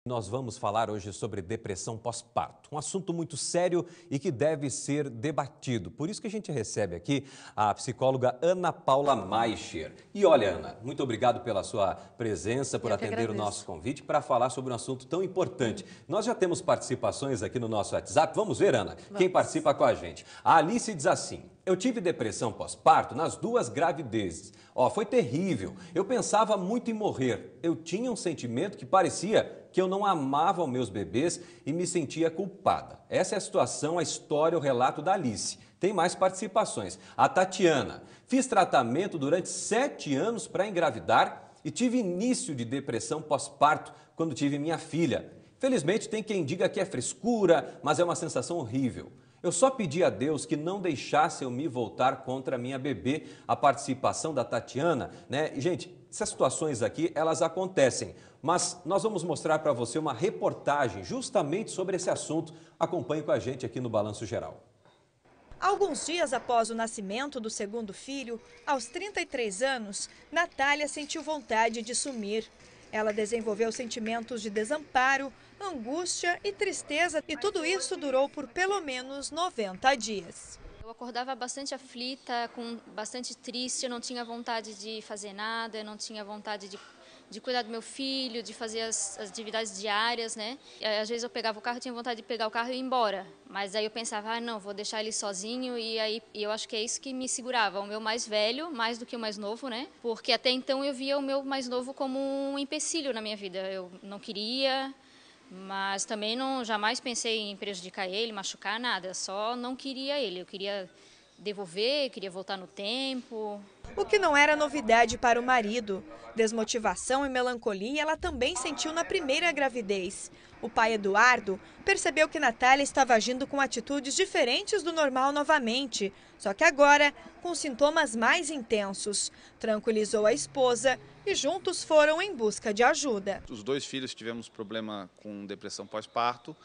Nós vamos falar hoje sobre depressão pós-parto, um assunto muito sério e que deve ser debatido. Por isso que a gente recebe aqui a psicóloga Ana Paula Maischer. E olha, Ana, muito obrigado pela sua presença, por atender o nosso convite para falar sobre um assunto tão importante. Nós já temos participações aqui no nosso WhatsApp. Vamos ver, Ana, quem participa com a gente. A Alice diz assim: eu tive depressão pós-parto nas 2 gravidezes. Foi terrível. Eu pensava muito em morrer. Eu tinha um sentimento que parecia que eu não amava os meus bebês e me sentia culpada. Essa é a situação, a história, o relato da Alice. Tem mais participações. A Tatiana: fiz tratamento durante 7 anos para engravidar e tive início de depressão pós-parto quando tive minha filha. Felizmente tem quem diga que é frescura, mas é uma sensação horrível. Eu só pedi a Deus que não deixasse eu me voltar contra a minha bebê. A participação da Tatiana, né? Gente, essas situações aqui, elas acontecem, mas nós vamos mostrar para você uma reportagem justamente sobre esse assunto. Acompanhe com a gente aqui no Balanço Geral. Alguns dias após o nascimento do segundo filho, aos 33 anos, Natália sentiu vontade de sumir. Ela desenvolveu sentimentos de desamparo, angústia e tristeza, e tudo isso durou por pelo menos 90 dias. Eu acordava bastante aflita, bastante triste, eu não tinha vontade de fazer nada, eu não tinha vontade de cuidar do meu filho, de fazer as atividades diárias, né? Às vezes eu pegava o carro, tinha vontade de pegar o carro e ir embora, mas aí eu pensava, não, vou deixar ele sozinho, e eu acho que é isso que me segurava, o meu mais velho, mais do que o mais novo, né? Porque até então eu via o meu mais novo como um empecilho na minha vida, eu não queria, mas também jamais pensei em prejudicar ele, machucar, nada, só não queria ele, eu queria devolver, queria voltar no tempo. O que não era novidade para o marido. Desmotivação e melancolia ela também sentiu na primeira gravidez. O pai Eduardo percebeu que Natália estava agindo com atitudes diferentes do normal novamente, só que agora com sintomas mais intensos. Tranquilizou a esposa e juntos foram em busca de ajuda. Os 2 filhos tivemos problema com depressão pós-parto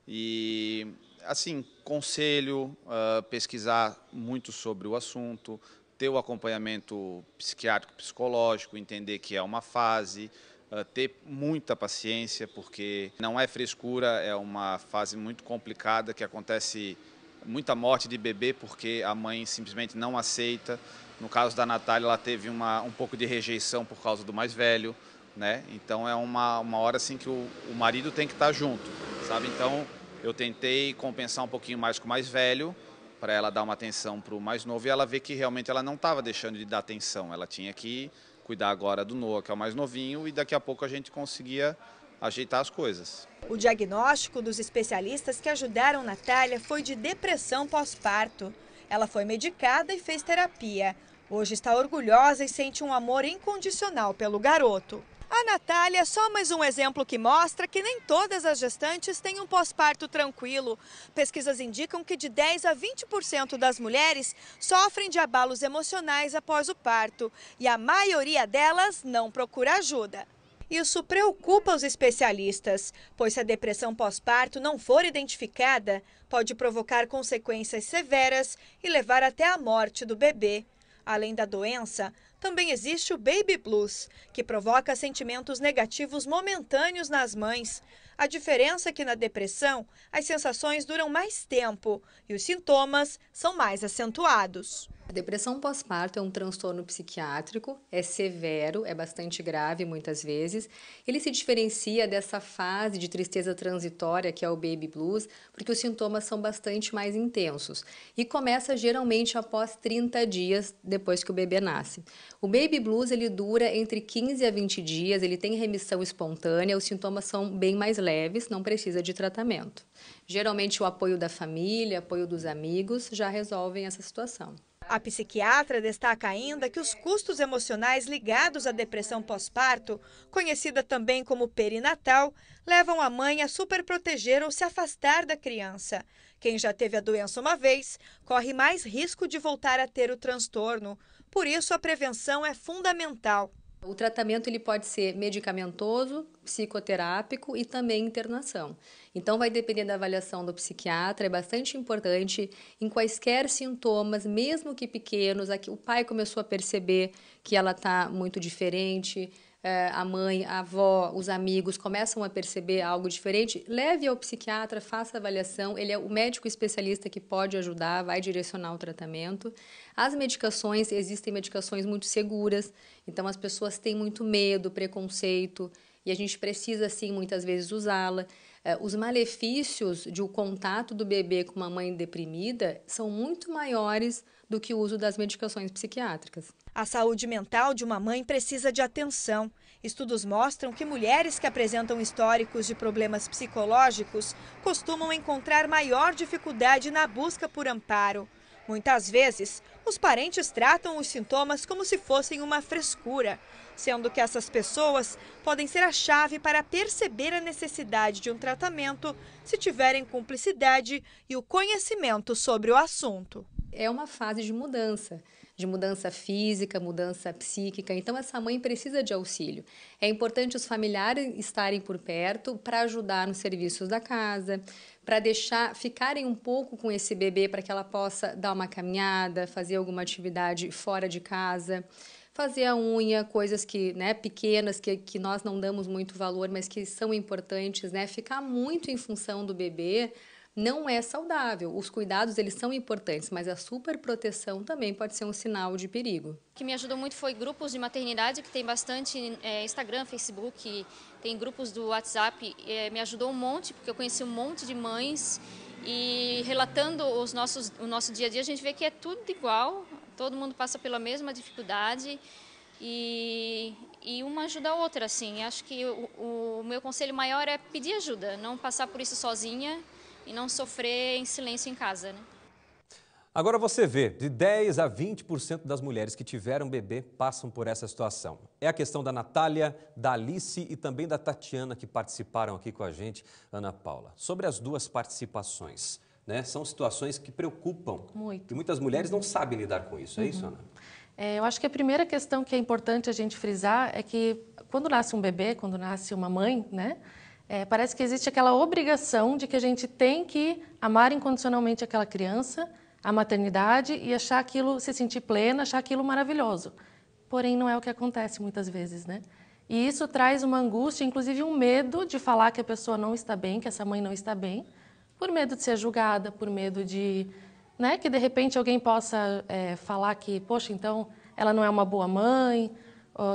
e, assim, conselho, pesquisar muito sobre o assunto, ter o acompanhamento psiquiátrico, psicológico, entender que é uma fase, ter muita paciência, porque não é frescura, é uma fase muito complicada, que acontece muita morte de bebê porque a mãe simplesmente não aceita. No caso da Natália, ela teve um pouco de rejeição por causa do mais velho, né? Então é uma hora assim que o marido tem que estar junto, sabe? Então eu tentei compensar um pouquinho mais com o mais velho, para ela dar uma atenção para o mais novo, e ela vê que realmente ela não estava deixando de dar atenção, ela tinha que cuidar agora do Noah, que é o mais novinho, e daqui a pouco a gente conseguia ajeitar as coisas. O diagnóstico dos especialistas que ajudaram Natália foi de depressão pós-parto. Ela foi medicada e fez terapia. Hoje está orgulhosa e sente um amor incondicional pelo garoto. A Natália é só mais um exemplo que mostra que nem todas as gestantes têm um pós-parto tranquilo. Pesquisas indicam que de 10 a 20% das mulheres sofrem de abalos emocionais após o parto e a maioria delas não procura ajuda. Isso preocupa os especialistas, pois se a depressão pós-parto não for identificada, pode provocar consequências severas e levar até a morte do bebê. Além da doença, também existe o baby blues, que provoca sentimentos negativos momentâneos nas mães. A diferença é que na depressão, as sensações duram mais tempo e os sintomas são mais acentuados. A depressão pós-parto é um transtorno psiquiátrico, é severo, é bastante grave muitas vezes. Ele se diferencia dessa fase de tristeza transitória que é o baby blues, porque os sintomas são bastante mais intensos e começa geralmente após 30 dias depois que o bebê nasce. O baby blues ele dura entre 15 a 20 dias, ele tem remissão espontânea, os sintomas são bem mais leves, não precisa de tratamento. Geralmente o apoio da família, apoio dos amigos já resolvem essa situação. A psiquiatra destaca ainda que os custos emocionais ligados à depressão pós-parto, conhecida também como perinatal, levam a mãe a superproteger ou se afastar da criança. Quem já teve a doença uma vez corre mais risco de voltar a ter o transtorno. Por isso, a prevenção é fundamental. O tratamento ele pode ser medicamentoso, psicoterápico e também internação. Então vai depender da avaliação do psiquiatra, é bastante importante em quaisquer sintomas, mesmo que pequenos, aqui o pai começou a perceber que ela está muito diferente, a mãe, a avó, os amigos começam a perceber algo diferente, leve ao psiquiatra, faça a avaliação, ele é o médico especialista que pode ajudar, vai direcionar o tratamento. As medicações, existem medicações muito seguras, então as pessoas têm muito medo, preconceito, e a gente precisa, sim, muitas vezes usá-la. Os malefícios de o contato do bebê com uma mãe deprimida são muito maiores do que o uso das medicações psiquiátricas. A saúde mental de uma mãe precisa de atenção. Estudos mostram que mulheres que apresentam históricos de problemas psicológicos costumam encontrar maior dificuldade na busca por amparo. Muitas vezes, os parentes tratam os sintomas como se fossem uma frescura, sendo que essas pessoas podem ser a chave para perceber a necessidade de um tratamento se tiverem cumplicidade e o conhecimento sobre o assunto. É uma fase de mudança física, mudança psíquica, então essa mãe precisa de auxílio. É importante os familiares estarem por perto para ajudar nos serviços da casa, para ficarem um pouco com esse bebê para que ela possa dar uma caminhada, fazer alguma atividade fora de casa, fazer a unha, coisas que, pequenas que nós não damos muito valor, mas que são importantes, ficar muito em função do bebê não é saudável. Os cuidados, eles são importantes, mas a superproteção também pode ser um sinal de perigo. O que me ajudou muito foi grupos de maternidade, que tem bastante Instagram, Facebook, tem grupos do WhatsApp. Me ajudou um monte, porque eu conheci um monte de mães e relatando o nosso dia a dia, a gente vê que é tudo igual, todo mundo passa pela mesma dificuldade e uma ajuda a outra, assim. Acho que o meu conselho maior é pedir ajuda, não passar por isso sozinha e não sofrer em silêncio em casa, né? Agora você vê, de 10 a 20% das mulheres que tiveram bebê passam por essa situação. É a questão da Natália, da Alice e também da Tatiana, que participaram aqui com a gente, Ana Paula. Sobre as duas participações, né? São situações que preocupam. Muito. E muitas mulheres não sabem lidar com isso, é isso, Ana? Eu acho que a primeira questão que é importante a gente frisar é que quando nasce um bebê, quando nasce uma mãe, né? Parece que existe aquela obrigação de que a gente tem que amar incondicionalmente aquela criança, a maternidade e achar aquilo, se sentir plena, achar aquilo maravilhoso. Porém, não é o que acontece muitas vezes, né? E isso traz uma angústia, inclusive um medo de falar que a pessoa não está bem, que essa mãe não está bem, por medo de ser julgada, por medo de, né, que de repente alguém possa falar que, poxa, então ela não é uma boa mãe,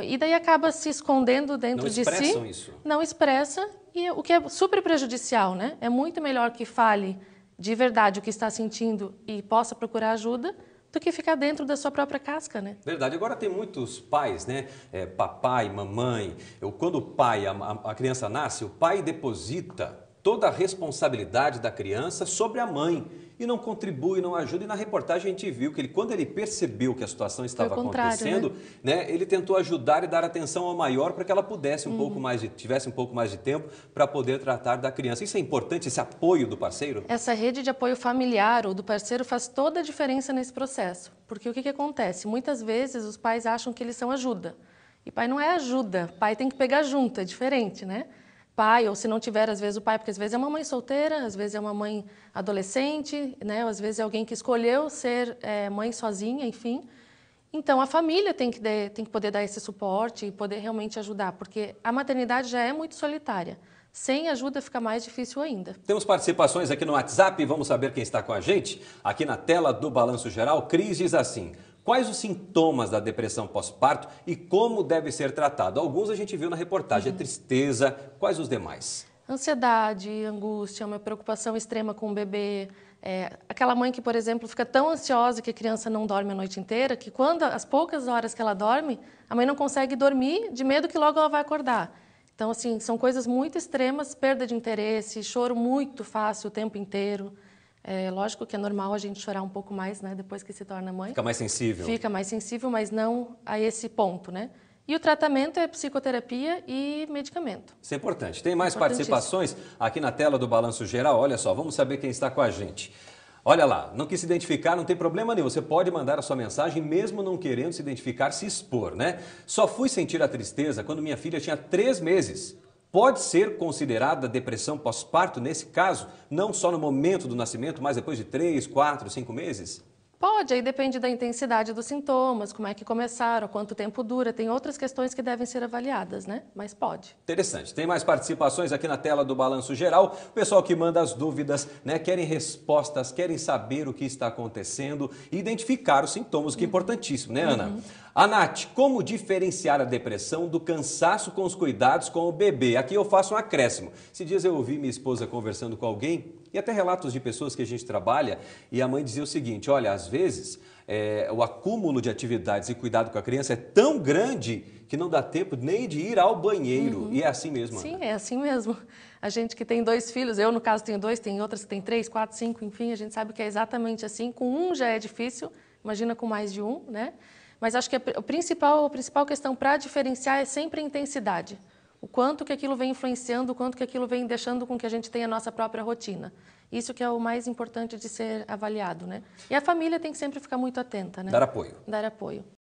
e daí acaba se escondendo dentro de si. Não expressam isso. Não expressa, e o que é super prejudicial, né? É muito melhor que fale de verdade o que está sentindo e possa procurar ajuda do que ficar dentro da sua própria casca, né? Verdade. Agora tem muitos pais, né? Papai, mamãe. Quando o pai, a criança nasce, o pai deposita toda a responsabilidade da criança sobre a mãe e não contribui, não ajuda. E na reportagem a gente viu que quando ele percebeu que a situação estava acontecendo, né, ele tentou ajudar e dar atenção ao maior para que ela pudesse tivesse um pouco mais de tempo para poder tratar da criança. Isso é importante, esse apoio do parceiro? Essa rede de apoio familiar ou do parceiro faz toda a diferença nesse processo. Porque o que acontece? Muitas vezes os pais acham que eles são ajuda. E pai não é ajuda, pai tem que pegar junto, é diferente, né? Pai, ou se não tiver, às vezes o pai, porque às vezes é uma mãe solteira, às vezes é uma mãe adolescente, né? Ou às vezes é alguém que escolheu ser mãe sozinha, enfim. Então, a família tem que poder dar esse suporte e poder realmente ajudar, porque a maternidade já é muito solitária. Sem ajuda fica mais difícil ainda. Temos participações aqui no WhatsApp, vamos saber quem está com a gente. Aqui na tela do Balanço Geral, Cris diz assim: quais os sintomas da depressão pós-parto e como deve ser tratado? Alguns a gente viu na reportagem, a tristeza, quais os demais? Ansiedade, angústia, uma preocupação extrema com o bebê. Aquela mãe que, por exemplo, fica tão ansiosa que a criança não dorme a noite inteira, que quando as poucas horas que ela dorme, a mãe não consegue dormir de medo que logo ela vai acordar. Então, assim, são coisas muito extremas, perda de interesse, choro muito fácil o tempo inteiro. Lógico que é normal a gente chorar um pouco mais, né, depois que se torna mãe. Fica mais sensível. Fica mais sensível, mas não a esse ponto, né? E o tratamento é psicoterapia e medicamento. Isso é importante. Tem mais participações aqui na tela do Balanço Geral. Olha só, vamos saber quem está com a gente. Olha lá, não quis se identificar, não tem problema nenhum. Você pode mandar a sua mensagem mesmo não querendo se identificar, se expor, né? Só fui sentir a tristeza quando minha filha tinha 3 meses. Pode ser considerada depressão pós-parto nesse caso? Não só no momento do nascimento, mas depois de 3, 4, 5 meses? Pode, aí depende da intensidade dos sintomas, como é que começaram, quanto tempo dura, tem outras questões que devem ser avaliadas, né? Mas pode. Interessante. Tem mais participações aqui na tela do Balanço Geral. O pessoal que manda as dúvidas, né? Querem respostas, querem saber o que está acontecendo e identificar os sintomas, que é importantíssimo, né, Ana? A Nath, como diferenciar a depressão do cansaço com os cuidados com o bebê? Aqui eu faço um acréscimo. Esses dias eu ouvi minha esposa conversando com alguém e até relatos de pessoas que a gente trabalha e a mãe dizia o seguinte, olha, às vezes o acúmulo de atividades e cuidado com a criança é tão grande que não dá tempo nem de ir ao banheiro. E é assim mesmo, Ana? Sim, é assim mesmo. A gente que tem 2 filhos, eu no caso tenho 2, tem outras que tem 3, 4, 5, enfim, a gente sabe que é exatamente assim. Com um já é difícil, imagina com mais de um, né? Mas acho que a principal questão para diferenciar é sempre a intensidade. O quanto que aquilo vem influenciando, o quanto que aquilo vem deixando com que a gente tenha a nossa própria rotina. Isso que é o mais importante de ser avaliado, né? E a família tem que sempre ficar muito atenta, né? Dar apoio. Dar apoio.